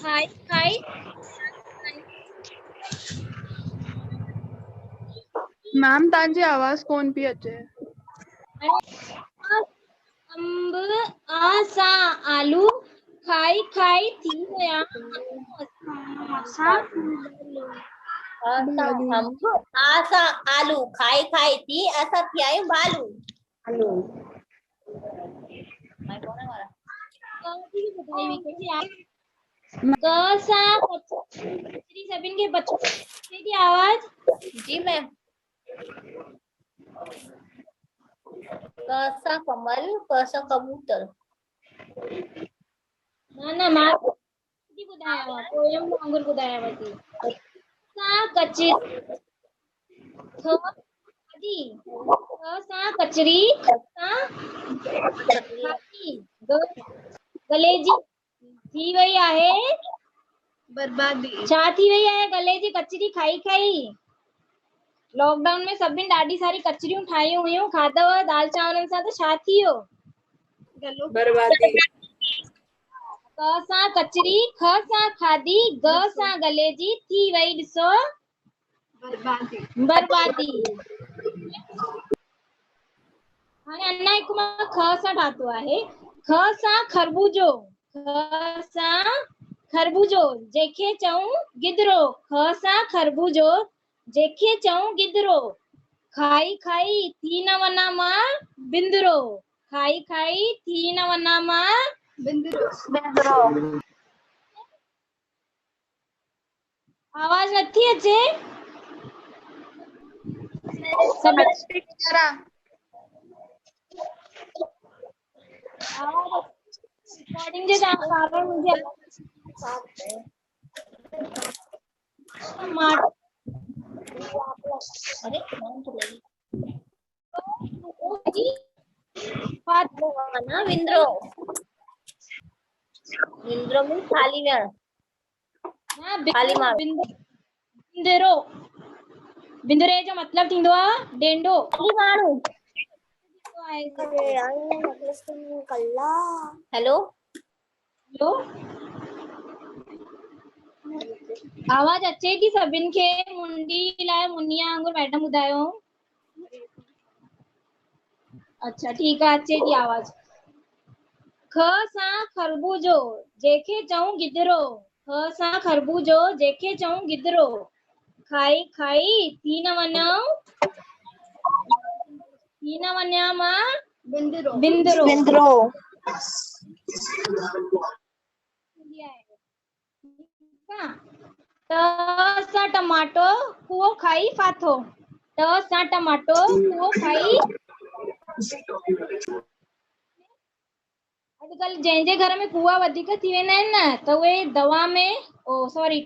खाई खाई मैम तव्हांजी आवाज़ कोन पई अचे। अंब आ सा आलू खाई खाई थी विया अंब आ सा आलू खाई खाई थी असां थी आहियूं भालू। क सा कचरी सभिनि खे बचे थी आवाज। जी मैम। क सा कमल क सा कबूतर। ना मां थी ॿुधायांव पोयम वांगुरु ॿुधायांव थी। सा कचरी ख खाधी ख सा कचरी ख सा खाधी गले जी थी वई आहे बर्बादी। छा थी वई आहे गले जी कचरी खाई खाई। लॉकडाउन में सभिनि ॾाढी सारी कचरियूं ठाहियूं हुयूं खाधव दाल चांवरनि सां त छा थी वियो बर्बादी। क सां कचरी ख सां खाधी ग सां गले जी थी वई ॾिसो बर्बादी। हाणे अञा हिकु मां ख सां ठातो आहे ख सां खरबूजो ख सां खरबूजो जंहिंखे चऊं गिदरो ख सां खरबूजो जंहिंखे चऊं गिदरो खाई खाई थी न वञा मां बिंदरो खाई खाई थी न वञा मां बिंदरो। आवाज नथी अचे। रिकॉर्डिंग जे कारण मुझे ना विंद्रो विंद्रो में खाली वेण खाली माण्हू बिंदरो बिंदरे जो मतलब थींदो आहे डेंडो खाली माण्हू। हेलो हेलो आवाज अचे थी सभिनि खे मुंडी लाइ मुनिया वांगुरु मैडम ॿुधायो। अच्छा ठीक है अचे थी आवाज। ख सां खरबूजो जंहिंखे चऊं गिदरो ख सां खरबूजो जंहिंखे चऊं गिदरो खाई खाई थी न वञा मां बिंदरो बिंदरो। ट सां टमाटो कुओ खाई फाथो ट सां टमाटो कुओ खाई अॼुकल्ह जंहिंजे घर में कुआ वधीक थी वेंदा आहिनि न त उहे दवा में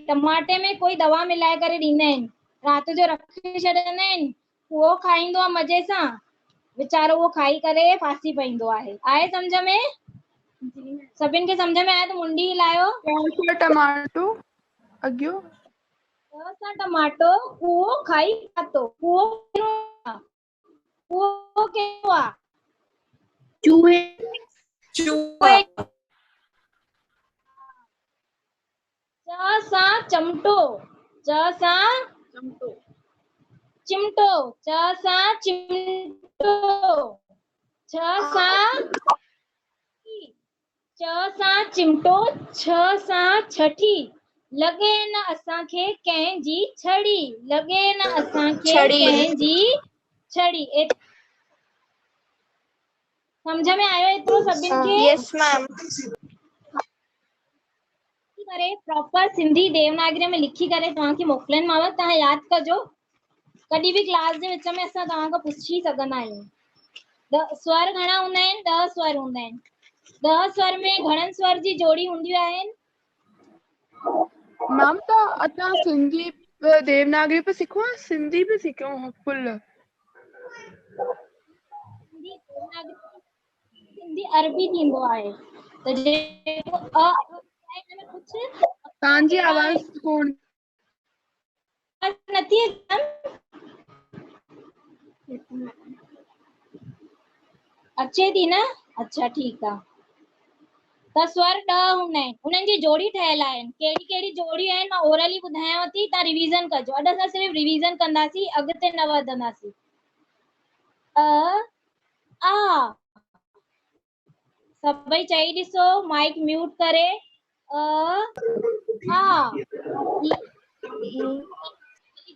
टमाटे में कोई दवा मिलाए करे ॾींदा आहिनि राति जो रखे छॾींदा आहिनि उहो खाईंदो आहे मज़े सां वीचारो उहो खाई करे फासी पईंदो आहे सम्झ में सभिनि खे सम्झ में आए त मुंडी हिलायो। टमाटो अॻियो सां टमाटो कुओ खाई फाथो कुओ कहिड़ो आहे चूहे च सां चमटो च सां चिमटो च सां चिमटो छ सां चिमटो छ सां छठी लॻे न असांखे कंहिंजी छड़ी लॻे न असांखे कंहिंजी छड़ी। समझ में आयो एतिरो सभिनि खे? Yes ma'am. करे प्रॉपर सिंधी देवनागरी में लिखी करे तव्हांखे मोकिलंदीमांव तव्हां यादि कजो कॾहिं बि क्लास जे विच में असां तव्हां खां पुछी सघंदा आहियूं। स्वर घणा हूंदा आहिनि 10 स्वर हूंदा आहिनि 10 स्वर में घणनि स्वर जी जोड़ी हूंदियूं आहिनि? मैम तो असां सिंधी देवनागरी पे सिखो सिंधी भी सिखो फुल सिंधी अरबी थींदो आहे त जेको अ हिन में कुछ तव्हांजी आवाज कोन नथी अचे थी न। अच्छा ठीक आहे त स्वर ॾह हूंदा आहिनि, उन्हनि जी जोड़ी ठहियल आहिनि। कहिड़ी कहिड़ी जोड़ियूं आहिनि मां ओरली ॿुधायांव थी, तव्हां रिवीज़न कजो। अॼु असां सिर्फ़ु रिवीज़न कंदासीं, अॻिते न वधंदासीं। अ आ सभई चई ॾिसो, माइक म्यूट करे। अ आ ई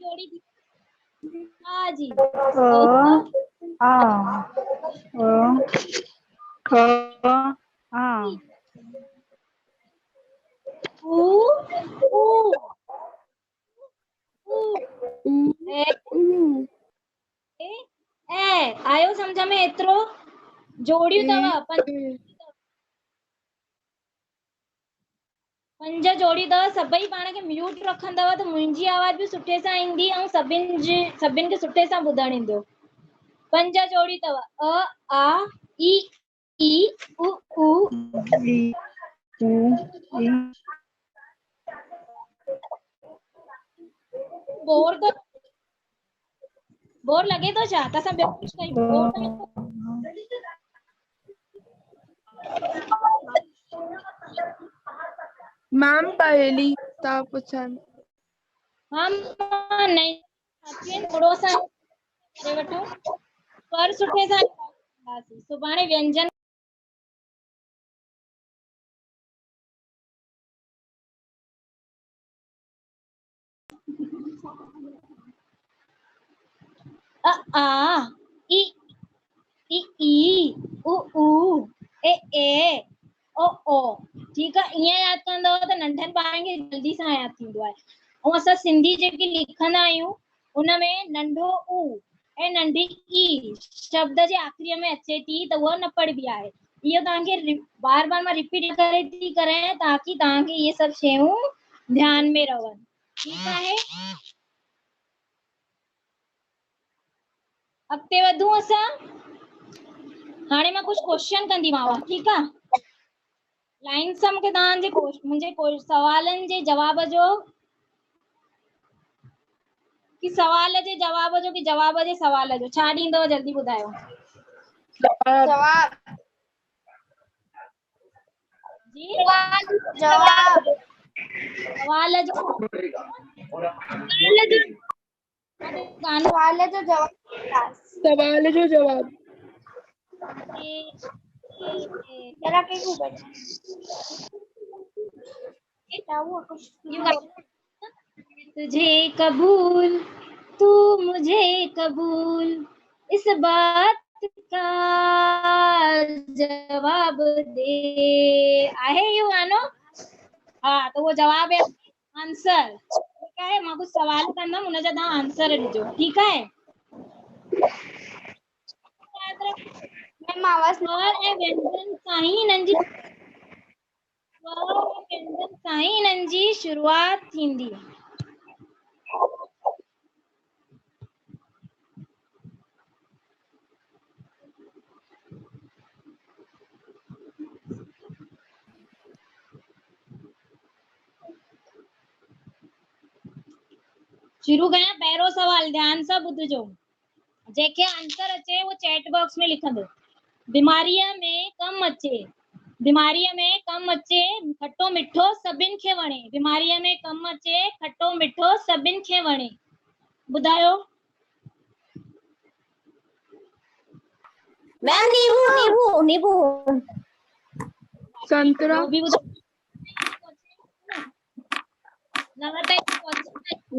जोड़ी थी आ जी। अ आ ख आ उ ऊ ऊ ऊ ए ऊ ए आयो सम्झ में एतिरो? जोड़ियूं ए अथव ए पंज जोड़ियूं अथव। सभई पाण खे म्यूट रखंदव त मुंहिंजी आवाज़ बि सुठे सां ईंदी ऐं सभिनि खे सुठे सां ॿुधण ईंदो। पंज जोड़ी अथव। अ आ ई उ ऊ ई ऊ ई बोर लॻे थो छा? त असां ॿियो कुझु कयूं। बोर त नथो? मैम पहेली था पुछनि। हाँ नहीं थोड़ो सा करे वठो पर सुठे सां कंदासीं। सुभाणे व्यंजन अ आ ई उ ऊ ए ओ ओ। ठीकु आहे, ईअं यादि कंदव त नंढनि ॿारनि खे जल्दी सां यादि थींदो आहे। ऐं असां सिंधी जेकी लिखंदा आहियूं उनमें नंढो ऊ ऐं नंढी ई शब्द जे आख़िरीअ में अचे थी त उहा न पढ़बी आहे। इहो तव्हांखे बार बार मां रिपीट करे थी करां ताकि तव्हांखे इहे सभु शयूं ध्यान में रहनि। ठीकु आहे, अॻिते वधूं असां। हाणे मां कुझु क्वेश्चन कंदीमांव। ठीकु आहे, लाइन सां मूंखे तव्हांजे मुंहिंजे सवालनि जे जवाब जो कि सवाल जे जवाब जो कि जवाब जे सवाल जो छा ॾींदव? जल्दी ॿुधायो। जवाब जी जवाब सवाल जो सवाल जो जवाब सवाल जो जवाब जरा के ऊपर तुझे कबूल तू मुझे कबूल इस बात का जवाब दे। आहे इहो गानो? हाँ, तो वो जवाब है आंसर। ठीक है, मां कुछ सवाल कंदम उन जा तव्हां आंसर ॾिजो। ठीक है, मैम आवाज स्वर ऐं व्यंजन सां ई हिननि जी शुरुआत थींदी। शुरू कयां? पहिरों सवाल ध्यान सां ॿुधजो। जेके आंसर अचे वो चैट बॉक्स में लिखंदो। बीमारीअ में कम अचे, बीमारीअ में कम अचे खटो मिठो सभिनि खे वणे। बीमारीअ में कम अचे खटो मिठो सभिनि खे वणे। ॿुधायो। मैम नींबू नींबू नींबू संतरा वो भी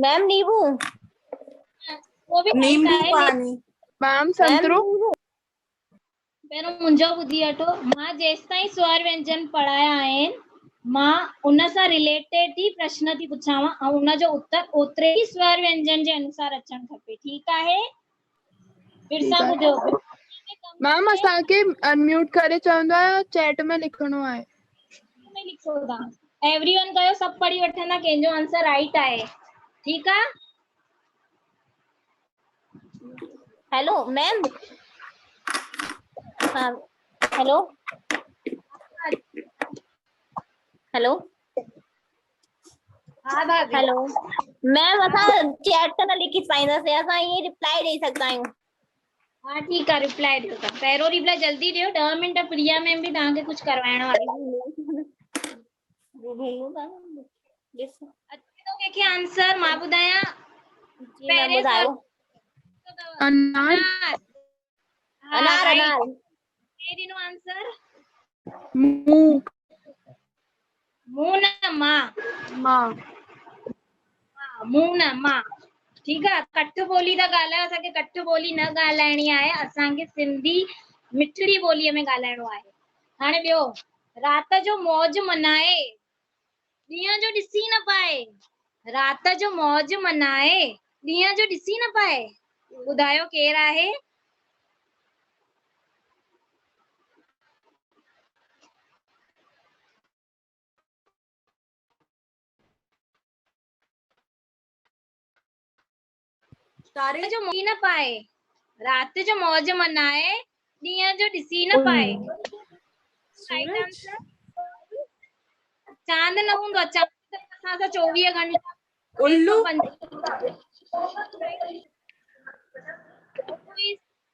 मैम नींबू वो भी नींबू है। पानी मैम संतरो पहिरों मुंहिंजो ॿुधी वठो। मां जेसिताईं स्वर व्यंजन पढ़ाया आहिनि मां उन सां रिलेटेड ही प्रश्न थी पुछांव ऐं उन जो उत्तर ओतिरे ही स्वर व्यंजन जे अनुसार अचणु खपे। ठीकु आहे, फिर सां ॿुधो। मैम असांखे अनम्यूट करे चवंदो आहे चैट में लिखणो आहे। में लिखो था एवरीवन कयो, सभु पढ़ी वठंदा कंहिंजो आंसर राइट आहे। ठीकु आहे, हेलो मैम। हाँ हेलो हेलो हा भाभी। हेलो मैम असां चैट त न लिखी पाईंदासीं, असां ईअं रिप्लाई ॾेई सघंदा आहियूं। हाँ ठीक है, रिप्लाई ॾियो था। पहिरों रिप्लाई जल्दी ॾियो, 10 मिंट प्रिया मैम भी तव्हांखे कुछ करवाइण वारी। अचे थो कंहिंखे आंसर? मां ॿुधायां। जी मैम पहिरें ॿुधायो। अनार। हाँ, अनार राइट। अनार। केरु ॾिनो आंसर? मुंह। मुंह न मां। मां। मुंह न मां। ठीकु आहे, कठ ॿोली था ॻाल्हायो, असांखे कठ ॿोली न ॻाल्हाइणी आहे, असांखे सिंधी मिठड़ी ॿोलीअ में ॻाल्हाइणो आहे। हाणे ॿियो, राति जो मौज मनाए ॾींहं जो ॾिसी न पाए। राति जो मौज मनाए ॾींहं जो ॾिसी न पाए। ॿुधायो केरु आहे? राति जो मौज न पाए, राति जो मौज मनाए ॾींहं जो ॾिसी न पाए। Right answer. चांद न हूंदो आहे, चांद त असां सां 24 घंटा। उल्लू।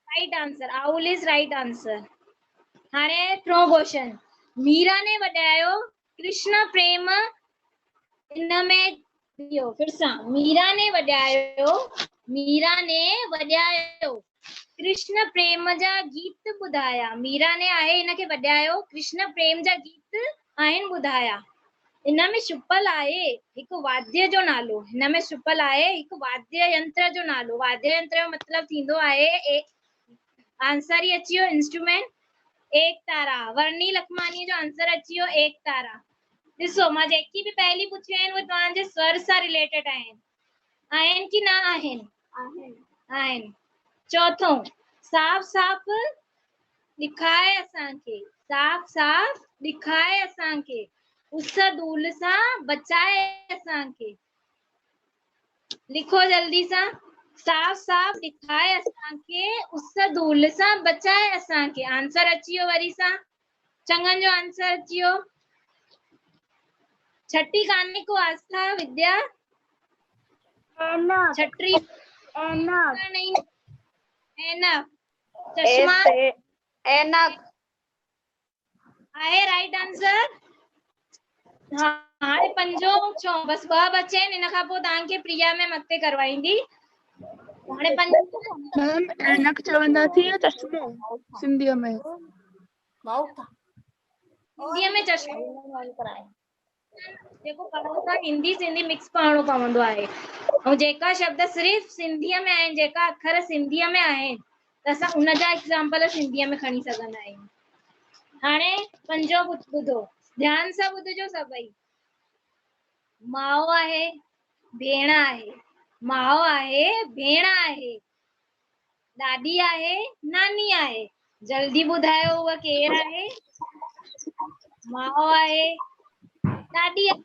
Right answer, owl is right answer. हाणे थ्रो क्वेश्चन। मीरा ने वॼायो कृष्ण प्रेम इनमें दियो। फिर सां, मीरा ने वॼायो कृष्ण प्रेम जा गीत ॿुधाया। मीरा ने आहे इनखे वॼायो, कृष्ण प्रेम जा गीत आहिनि ॿुधाया। इनमें छुपल आहे हिकु वाद्य जो नालो। हिनमें छुपल आहे हिकु वाद्य यंत्र जो नालो। वाद्य यंत्र जो मतलब थींदो आहे, आंसर ही अची वियो इंस्ट्रूमेंट, एक तारा। वर्णी लखमानी जो आंसर अची वियो, एक तारा। ॾिसो, मां जेकी बि पहली पुछियूं आहिनि उहे तव्हांजे स्वर सां रिलेटेड आहिनि कि न आहिनि? आहिनि। चौथों, साफ़ साफ़ ॾिखाए असांखे, साफ़ साफ़ ॾिखाए असांखे, उस धूल सां बचाए असांखे। लिखो जल्दी सां। साफ़ साफ़ ॾिखाए असांखे, उस धूल सां बचाए असांखे। आंसर अची वियो वरी सां, चङनि जो आंसर अची वियो। छठी काने को आस्था विद्या। छठी नहीं, ऐनक। चश्मा ऐनक आहे राइट आंसर। हाँ, हाणे पंजो छो बस 2 बचे आहिनि, इन खां पोइ तव्हांखे प्रिया में मथे करवाईंदी। हाणे पंजो मैम ऐनक चवंदासीं या चश्मो सिंधीअ में? हिंदीअ में चश्मो। जेको पढ़ो था हिंदी सिंधी मिक्स पढ़णो पवंदो आहे, ऐं जेका शब्द सिर्फ़ सिंधीअ में आहिनि, जेका अखर सिंधीअ में आहिनि, त असां उनजा एग्जाम्पल सिंधीअ में खणी सघंदा आहियूं। हाणे पंजो ॿुधो, ध्यान सां ॿुधजो सभई। माउ आहे, भेण आहे। माउ आहे, भेण आहे, ॾाॾी आहे, नानी आहे। जल्दी ॿुधायो उहा केरु आहे? माउ आहे, ॾाॾी आहे,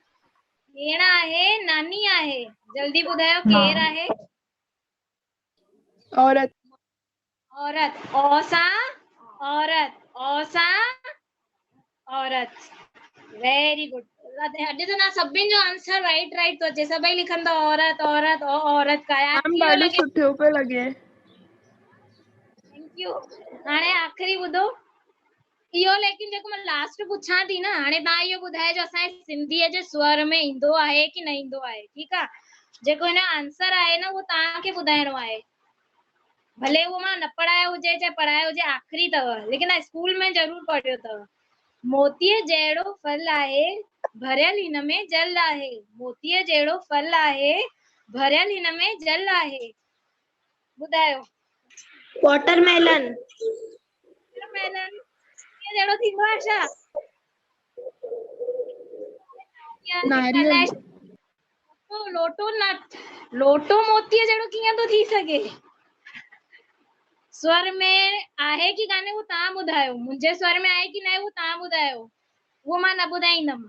भेण आहे, नानी आहे। जल्दी ॿुधायो केरु आहे? औरत। औरत। औ सां औरत, औ सां औरत। Very good. अॼु त ना सभिनि जो आंसर राइट थो अचे। सभई लिखंदा औरत औरत औरत का। मैम ॾाढो सुठो पियो लॻे। Thank you. हाणे आख़िरी ॿुधो इहो, लेकिन जेको मां लास्ट पुछां थी न, हाणे तव्हां इहो ॿुधाइजो असांजे सिंधीअ जे स्वर में ईंदो आहे कि न ईंदो आहे। ठीकु आहे, जेको हिन आंसर आहे न उहो तव्हांखे ॿुधाइणो आहे। भले उहो मां न पढ़ायो हुजे चाहे पढ़ायो हुजे, आख़िरी अथव, लेकिन स्कूल में ज़रूर पढ़ियो अथव। मोतीअ जहिड़ो फल आहे, भरियल हिन में जल आहे। मोतीअ जहिड़ो फल आहे, भरियल हिन में जल आहे। ॿुधायो। वाटरमेलन। वाटरमेलन जहिड़ो थींदो आहे छा? नारियल। लोटो न, लोटो मोतीअ जहिड़ो कीअं थो थी सघे? स्वर में आहे कि कान्हे उहो तव्हां ॿुधायो। मुंहिंजे स्वर में आहे कि न उहो तव्हां ॿुधायो। उहो मां न ॿुधाईंदमि।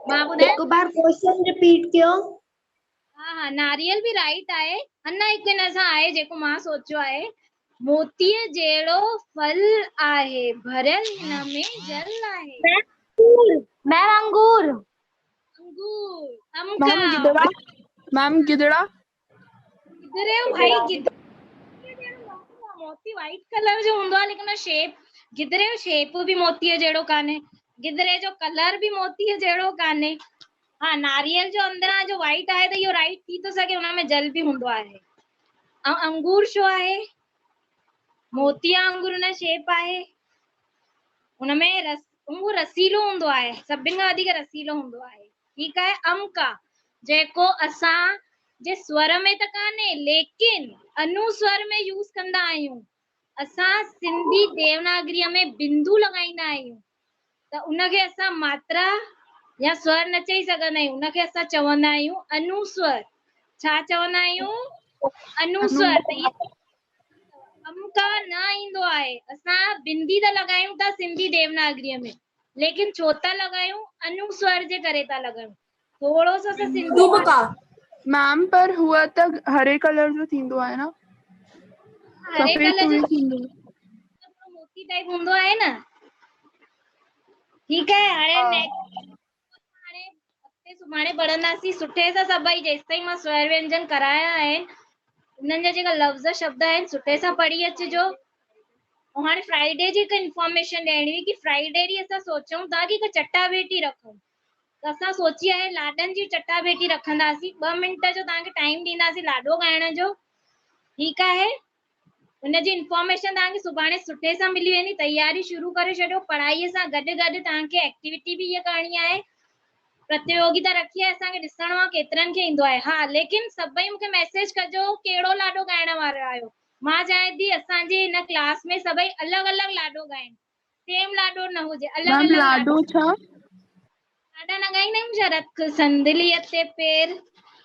मां ॿुधायां एक बार क्वेश्चन रिपीट कयो। हाँ, नारियल भी राइट आहे। अञा हिकु हिन सां आहे जेको मां सोचियो आहे। मोतीअ जहिड़ो फल आहे, भरियल हिन में जल आहे। मैम अंगूर। अंगूर। मैम गिदड़ा। मैम गिदड़ा। गिदरे भाई, मोती व्हाइट कलर जो हूंदो आहे लेकिन शेप गिदरे जो शेप भी मोतीअ जहिड़ो कान्हे, गिदरे जो कलर भी मोतीअ जहिड़ो कान्हे। हाँ, नारियल जो अंदरां जो व्हाइट आहे त इहो राइट थी थो सघे, हुन में जल भी हूंदो आहे। ऐं अंगूर छो आहे? मोतीअ वांगुरु हुन शेप आहे, हुनमें उहो रसीलो हूंदो आहे, सभिनि खां वधीक रसीलो हूंदो आहे। ठीकु आहे। अमका जेको असां जे स्वर में त कान्हे लेकिन अनुस्वर में यूज़ कंदा आहियूं। असां सिंधी देवनागरीअ में बिंदु लगाईंदा आहियूं त उनखे असां मात्रा या स्वर न चई सघंदा आहियूं, उनखे असां चवंदा आहियूं अनुस्वर। छा चवंदा आहियूं? अनुस्वर। अमका न ईंदो आहे, असां बिंदी त लॻायूं था सिंधी देवनागरीअ में लेकिन छो था लॻायूं? अनुस्वर जे करे था लॻायूं। थोरो सो सिंधी मैम पर हुआ त हरे कलर जो थींदो आहे न, हरे सफेद कलर थोड़ी जो थींदो मोती टाइप हूंदो आहे न। ठीकु आहे। हाणे हफ़्ते सुभाणे पढ़ंदासीं सुठे सां सभई, जेसिताईं मां स्वर व्यंजन कराया आहिनि उन्हनि जा जेका लफ़्ज़ शब्द आहिनि सुठे सां पढ़ी अचिजो। ऐं हाणे फ्राइडे जी हिकु इंफॉर्मेशन ॾियणी हुई कि फ्राइडे ॾींहुं असां सोचूं था कि हिकु चटाभेटी रखूं, त असां सोची आहे लाॾनि जी चटाभेटी रखंदासीं। 2 मिंट जो तव्हांखे टाइम ॾींदासीं लाॾो ॻाइण जो। ठीकु आहे। हुनजी इंफॉर्मेशन तव्हांखे सुभाणे सुठे सां मिली वेंदी। तयारी शुरू करे छॾियो। पढ़ाईअ सां गॾु गॾु तव्हांखे एक्टिविटी भी इहा करणी आहे, प्रतियोगिता रखी आहे, असांखे ॾिसणो आहे केतिरनि खे ईंदो आहे। हा, लेकिन सभई मूंखे मैसेज कजो कहिड़ो लाॾो ॻाइण वारा आहियो। मां चाहियां थी असांजे हिन क्लास में सभई अलॻि अलॻि लाॾो ॻाइनि, सेम लाॾो न हुजे, अलॻि मैम। अलॻि लाडो छा? लाॾा न ॻाईंदा आहियूं छा? रख संदलीअ ते पेर। हाँ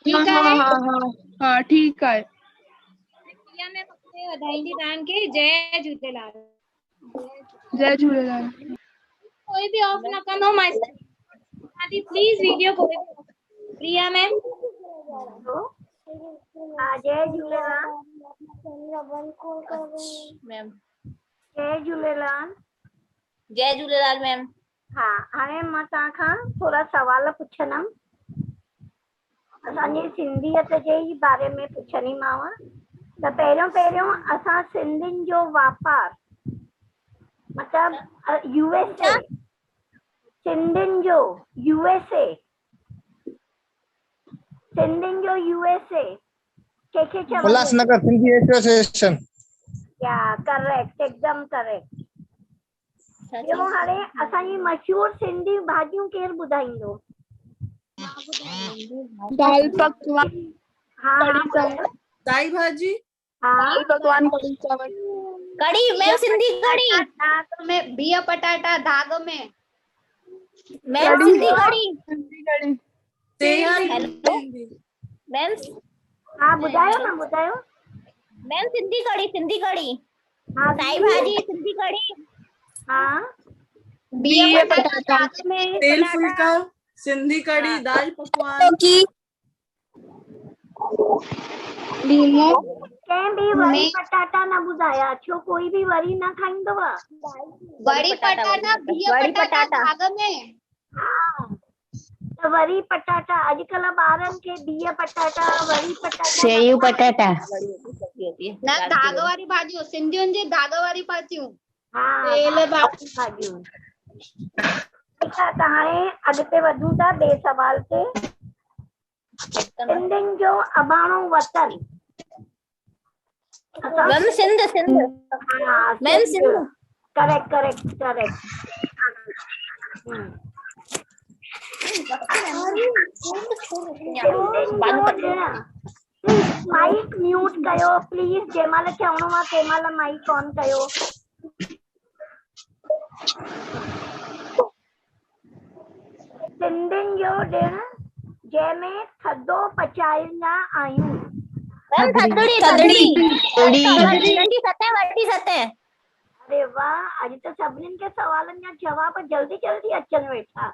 ठीकु हाँ आहे। हाँ हाँ हाँ ठीक है। प्रिया मैं अॻिते वधाईंदी तव्हांखे। जय झूलेलाल। जय झूलेलाल। कोई भी ऑफ न कंदो, मां प्लीज वीडियो कोई भी प्रिया मैम। जय झूलेलाल मैम। जय झूलेलाल। जय झूलेलाल मैम। हा, हाणे मां तव्हां खां थोरा सवाल पुछंदमि। असांजी सिंधियत जे ई बारे में पुछंदीमांव। त पहिरियों असां सिंधियुनि जो वापारु मतिलबु USA, सिंधियुनि जो USA, सिंधियुनि जो USA कंहिंखे चवंदा? उल्हासनगर सिंधी एसोसिएशन। या करेक्ट, एकदम करेक्ट। ॿियो हाणे असांजी मशहूर सिंधी भाॼियूं केरु ॿुधाईंदो? दाल पकवान, हाँ कढ़ी चावल, दाई भाजी, दाल पकवान, कढ़ी चावल, कढ़ी मैम, सिंधी कढ़ी। दाग में बिह पटाटा, दाग में मैम सिंधी कढ़ी। सिंधी कढ़ी, मैम हाँ ॿुधायो न, ॿुधायो। मैम सिंधी कढ़ी, सिंधी कढ़ी। हाँ, साई भाजी, सिंधी कढ़ी। हाँ, बिह पटाटा, दाग में तेल फुल्का, सिंधी कढ़ी, दाल पकवान की कंहिं भी वरी पटाटा न ॿुधाया छो? कोई भी वरी न खाईंदव? वड़ी पटाटा, बिह पटाटा, दाग में। हाँ, त वरी पटाटा अॼुकल्ह ॿारनि खे बिह पटाटा, वरी पटाटा, सेव पटाटा न, दाग वारी भाॼियूं, सिंधियुनि जी दाग वारी भाॼियूं। हाँ, तेल भाॼियूं। ठीकु आहे। त हाणे अॻिते वधूं था ॿिए सवाल ते। सिंधियुनि जो अबाणो वतन। मैम सिंध, सिंध। हाँ, ma'am Sindh. Correct correct correct. Mic mute कयो प्लीज। जंहिंमहिल चवणो आहे तंहिंमहिल माइक ऑन कयो। सिंधियुनि जो ॾिणु जंहिंमें थधो पचाईंदा आहियूं। थदड़ी, थदड़ी, नंढी सतह, वॾी सतह। अरे वाह, अॼु त सभिनीनि खे सवालनि जा जवाब जल्दी जल्दी अचनि वेठा।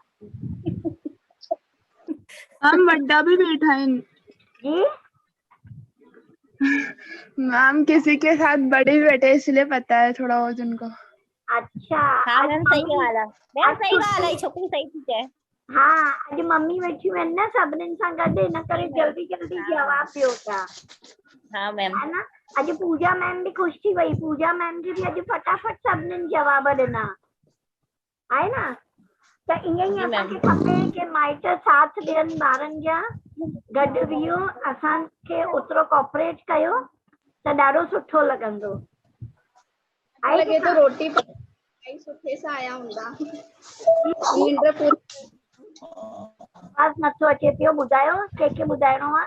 हम वड्डा भी बैठा है जी मैम, किसी के साथ बड़े भी बैठे इसलिए पता है थोड़ा बहुत उनको। अच्छा, हाँ मैम सही वाला। मैम सही वाला है, छोकरी सही थी है। हाँ, अॼु मम्मी वेठियूं आहिनि न सभिनीनि सां गॾु, इन करे जल्दी जल्दी जवाब ॾियो था। हाँ मैम। है ना। अॼु पूजा मैम भी खुश थी वई, पूजा मैम जी भी अॼु फटाफट सभिनीनि जवाब ॾिना आहे न। त ईअं ई असांखे खपे कि माइट साथ ॾियनि ॿारनि जा, गॾु विहो, असांखे ओतिरो कोऑपरेट कयो त ॾाढो सुठो लॻंदो। लगे तो रोटी सुठे सां आया हूंदा, नींद पूरी। बस नथो अचे पियो, ॿुधायो कंहिंखे ॿुधाइणो आहे?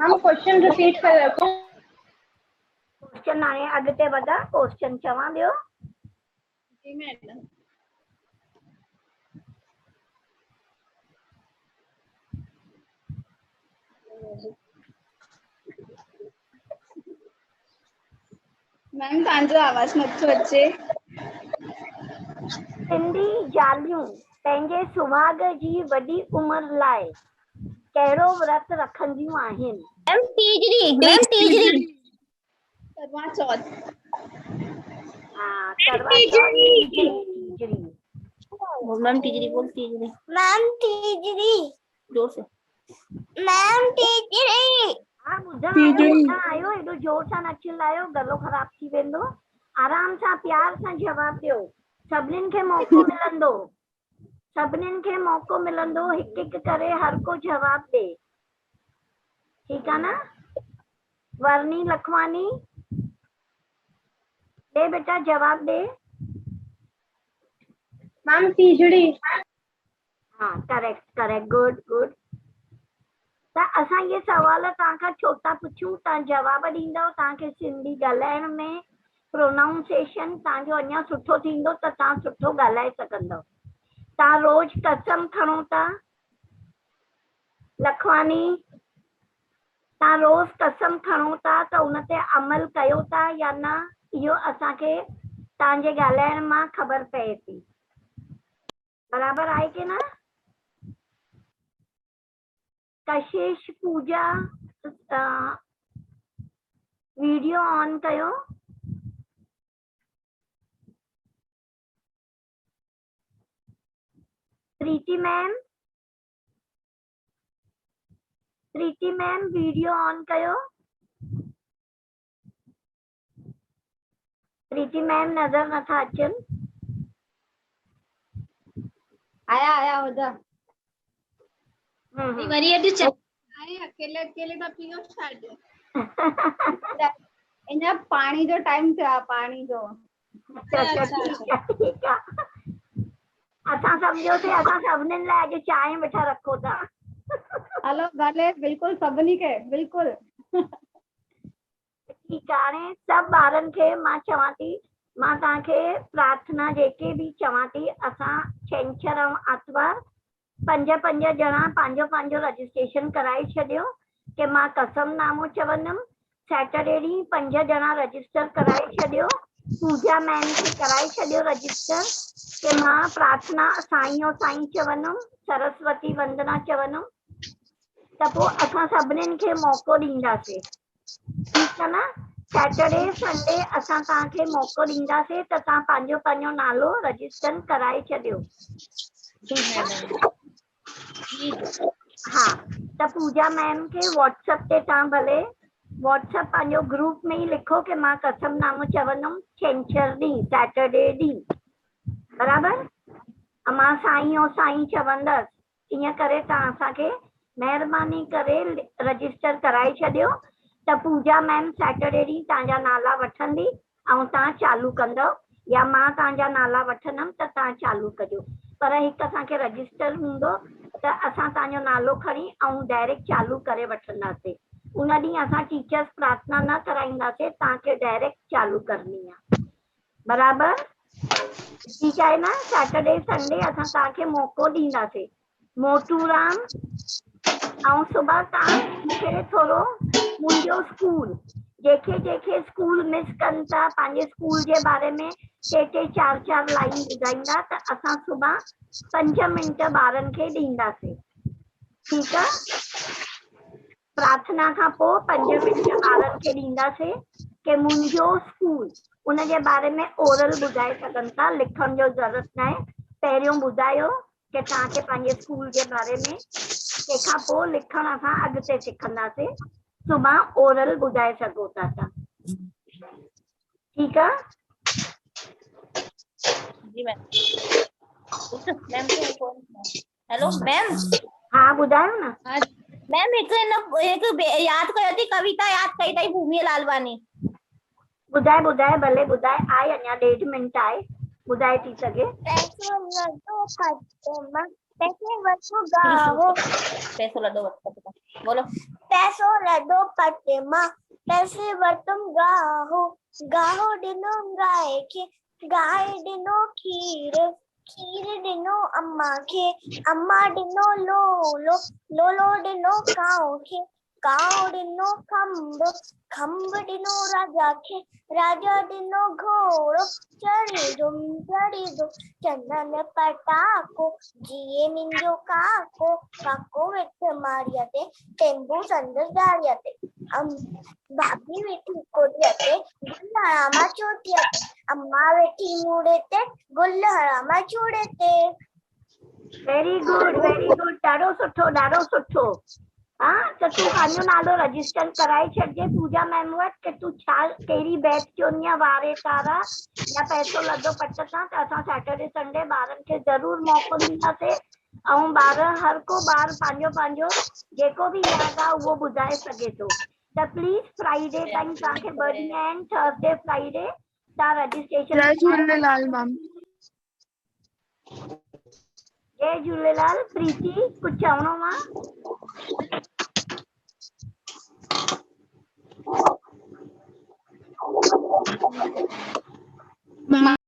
मैम क्वेश्चन रिपीट करे रखो। क्वेश्चन हाणे अॻिते वधा, क्वेश्चन चवां ॿियो। जी मैडम। मैम तव्हांजो आवाज़ नथो अचे। सिंधी ज़ालियूं पंहिंजे सुहाग जी वॾी उमिरि लाइ कहिड़ो व्रत रखंदियूं आहिनि? मैम तीजड़ी, मैम तीजड़ी। करवा चौथ। हाँ, करवा चौथ, तीजड़ी। मैम तीजड़ी बोल, तीजड़ी। मैम तीजड़ी, जोर से। मैम तीजड़ी। हाँ ॿुधा आयो, एॾो जोर सां न चिल्लायो, गलो ख़राब थी वेंदो। आराम सां प्यार सां जवाब ॾियो, सभिनीनि खे मौको मिलंदो, सभिनीनि खे मौको मिलंदो, हिकु हिकु करे हर को जवाब ॾे, ठीकु आहे न। वर्णी लखवानी दे बेटा जवाब दे। मैम तीजड़ी। हाँ करेक्ट करेक्ट, गुड गुड। त असां ये सवाल तव्हांखां छो था पुछूं, तव्हां जवाब ॾींदव, तव्हांखे सिंधी ॻाल्हाइण में प्रोनाउंसिएशन तव्हांजो अञा सुठो थींदो त तव्हां सुठो ॻाल्हाए सघंदव। तव्हां रोज कसम खणो था लखवानी, तव्हां रोज कसम खणो था त उन ते अमल कयो था या न, इहो असांखे तव्हांजे ॻाल्हाइण मां ख़बर पए थी। बराबर आहे की न? कशिश पूजा वीडियो ऑन कयो। प्रीति मैम वीडियो ऑन कयो। प्रीति मैम नजर नथा अचनि। आया हो जा। वरी अॼु अरे अकेले अकेले था पियो छाॾ। इन पाणी जो टाइम थियो आहे, पाणी जो। ठीकु आहे, असां सम्झोसीं असां सभिनीनि लाइ अॼु चांहि वेठा रखो था। हलो भले, बिल्कुलु सभिनी खे, बिल्कुलु। ठीकु आहे, हाणे सभु ॿारनि खे मां चवां थी, मां तव्हांखे प्रार्थना जेके बि चवां थी, असां छंछरु ऐं आर्तवार 5-5 ॼणा पंहिंजो पंहिंजो रजिस्ट्रेशन कराए छॾियो कि मां कसमनामो चवंदमि। सैटरडे ॾींहुं 5 ॼणा रजिस्टर कराए छॾियो, पूजा मैम खे कराए छॾियो रजिस्टर कि मां प्रार्थना साईं और साईं चवंदमि, सरस्वती वंदना चवंदमि, त पोइ असां सभिनीनि खे मौको ॾींदासीं, ठीकु आहे न। सैटरडे संडे असां तव्हांखे मौको ॾींदासीं त तव्हां पंहिंजो पंहिंजो नालो रजिस्टर कराए छॾियो, ठीकु आहे। हाँ, त पूजा मैम के व्हाट्सएप ते तव्हां भले व्हाट्सएप पंहिंजो ग्रुप में ही लिखो कि मां कसमनामो चवंदमि छंछरु ॾींहुं, सैटरडे ॾींहुं, बराबर। मां साईं और साईं चवंदसि, ईअं करे तव्हां असांखे महिरबानी करे रजिस्टर कराए छॾियो त पूजा मैम सैटरडे ॾींहुं तव्हांजा नाला वठंदी ऐं तव्हां चालू कंदव, या मां तव्हांजा नाला वठंदमि त तव्हां चालू कजो। पर हिकु असांखे रजिस्टर हूंदो त असां तव्हांजो नालो खणी ऐं डायरेक्ट चालू करे वठंदासीं। उन ॾींहुं असां टीचर्स प्रार्थना न कराईंदासीं, तव्हांखे डायरेक्ट चालू करणी आहे, बराबर। ठीकु आहे न। सैटरडे संडे असां तव्हांखे मौको ॾींदासीं। मोटूराम ऐं सुबुह तव्हां मूंखे थोरो मुंहिंजो स्कूल, जेके स्कूल मिस कनि था, पंहिंजे स्कूल जे बारे में 3-4 लाइन ॿुधाईंदा त असां सुबुह 5 मिंट ॿारनि खे ॾींदासीं, ठीकु आहे। प्रार्थना खां पोइ 5 मिंट ॿारनि खे ॾींदासीं कि मुंहिंजो स्कूल, उन जे बारे में ओरल ॿुधाए सघनि था, लिखण जो ज़रूरत न आहे। पहिरियों ॿुधायो कि तव्हांखे पंहिंजे स्कूल जे बारे में। तंहिंखां पोइ लिखण असां अॻिते सिखंदासीं। सुभाणे ओरल ॿुधाए सघो था तव्हां। ठीकु आहे? जी मैम। Ma'am hello ma'am. हाँ ॿुधायो न। मैम हिकु यादि कयो थी कविता यादि कई अथई भूमि लालवानी। ॿुधाए भले ॿुधाए। आहे अञा 1.5 मिंट आहे, ॿुधाए थी सघे। पैसो लॾो बोलो। पैसो लॾो पटमा पैसे वरतुम गाहो गाहो ॾिनो गाय खे गाय ॾिनो खीर खीर ॾिनो अम्मा खे अम्मा ॾिनो लोलो लोलो ॾिनो काऊ खे काऊ ॾिनो खंभ खंभ ॾिनो राजा खे राजा ॾिनो घोड़ो चढ़ी दुम चंदन पटाको जीए मुंहिंजो काको काको वेठ माड़ीअ ते टेंबू संदसि डाड़ीअ ते भाभी वेठी कोठीअ ते गुल हणामा चोटीअ ते अम्मा वेठी मूड़े ते गुल हणामा चूड़े ते। वेरी गुड ॾाढो सुठो। हाँ त तूं पंहिंजो नालो रजिस्टर कराए छॾिजे पूजा मैम वटि कि तूं छा कहिड़ी बैच चुनी आहे, वारे तारा या पैसो लॻो पट सां। त असां सैटरडे संडे ॿारनि खे ज़रूर मौक़ो ॾींदासीं ऐं ॿार हर को ॿार पंहिंजो जेको बि यादि आहे उहो ॿुधाए सघे थो। त प्लीज़ फ्राइडे ताईं तव्हांखे 2 ॾींहं आहिनि, थर्सडे फ्राइडे तव्हां रजिस्ट्रेशन। जय झूलेलाल मैम। जय झूलेलाल। प्रीति कुझु चवणो आहे?